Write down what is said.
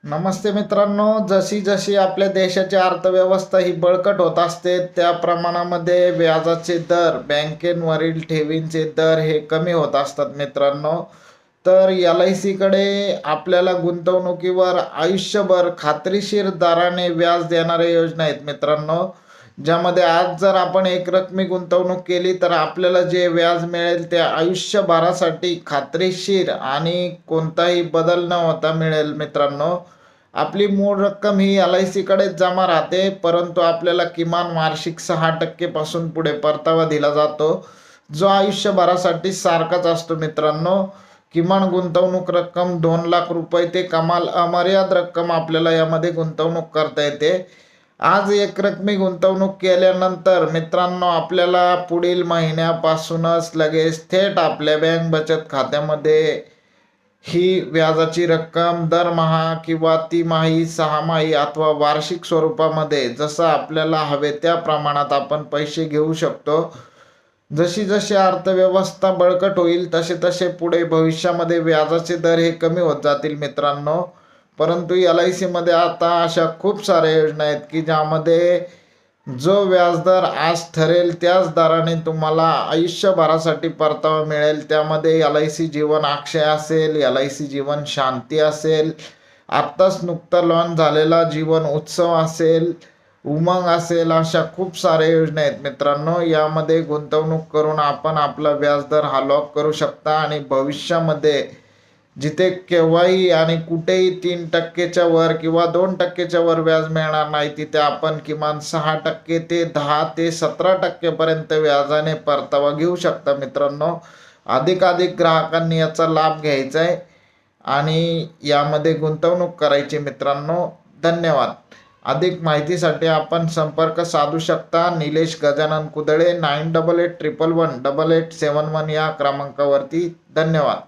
नमस्ते मित्रांनो, जशी जशी आपल्या देशाची अर्थव्यवस्था ही बळकट होत असते त्या प्रमाणामध्ये व्याजाचे दर, बँकेवरील ठेवींचे दर हे कमी होत असतात मित्रांनो. तर LIC कडे आपल्याला गुंतवणुकीवर आयुष्यभर खात्रीशीर दराने व्याज देणाऱ्या योजना आहेत मित्रांनो. ज्यामध्ये आज जर आपण एकरकमी गुंतवणूक केली तर आपल्याला जे व्याज मिळेल ते आयुष्यभरासाठी खात्रीशीर आणि कोणताही बदल न होता मिळेल मित्रांनो. आपली मूळ रक्कम ही LIC कडेच जमा राहते, परंतु आपल्याला किमान वार्षिक 6% पासून पुढे परतावा दिला जातो, जो आयुष्यभरासाठी सारखाच असतो मित्रांनो. किमान गुंतवणूक रक्कम 2 लाख रुपये ते कमाल अमर्याद रक्कम आपल्याला यामध्ये गुंतवणूक करता येते. आज एकरकमी गुंतवणूक केल्यानंतर मित्रांनो आपल्याला पुढील महिन्यापासूनच लगेच थेट आपल्या बँक बचत खात्यामध्ये ही व्याजाची रक्कम दरमहा किंवा तिमाही, सहामाही अथवा वार्षिक स्वरूपामध्ये जसं आपल्याला हवे त्या प्रमाणात आपण पैसे घेऊ शकतो. जशी जशी अर्थव्यवस्था बळकट होईल तसे तसे पुढे भविष्यामध्ये व्याजाचे दर हे कमी होत जातील मित्रांनो. परंतु LIC मध्ये आता अशा खूप साऱ्या योजना आहेत की ज्यामध्ये जो व्याजदर आज ठरेल त्याच दराने तुम्हाला आयुष्यभरासाठी परतावा मिळेल. त्यामध्ये LIC जीवन अक्षय असेल, LIC जीवन शांती असेल, आत्ताच नुकता लॉन्च झालेला जीवन उत्सव असेल, उमंग असेल, अशा खूप साऱ्या योजना आहेत मित्रांनो. यामध्ये गुंतवणूक करून आपण आपला व्याजदर हा लॉक करू शकता आणि भविष्यामध्ये जिथे केव्हाही आणि कुठेही 3%च्या वर किंवा 2%च्या वर व्याज मिळणार नाही, तिथे आपण किमान 6% ते 10 ते 17% पर्यंत व्याजाने परतावा घेऊ शकता मित्रांनो. अधिकाधिक ग्राहकांनी याचा लाभ घ्यायचा आहे आणि यामध्ये गुंतवणूक करायची मित्रांनो. धन्यवाद. अधिक माहितीसाठी आपण संपर्क साधू शकता निलेश गजानन कुदळे 9881118871 या क्रमांकावरती. धन्यवाद.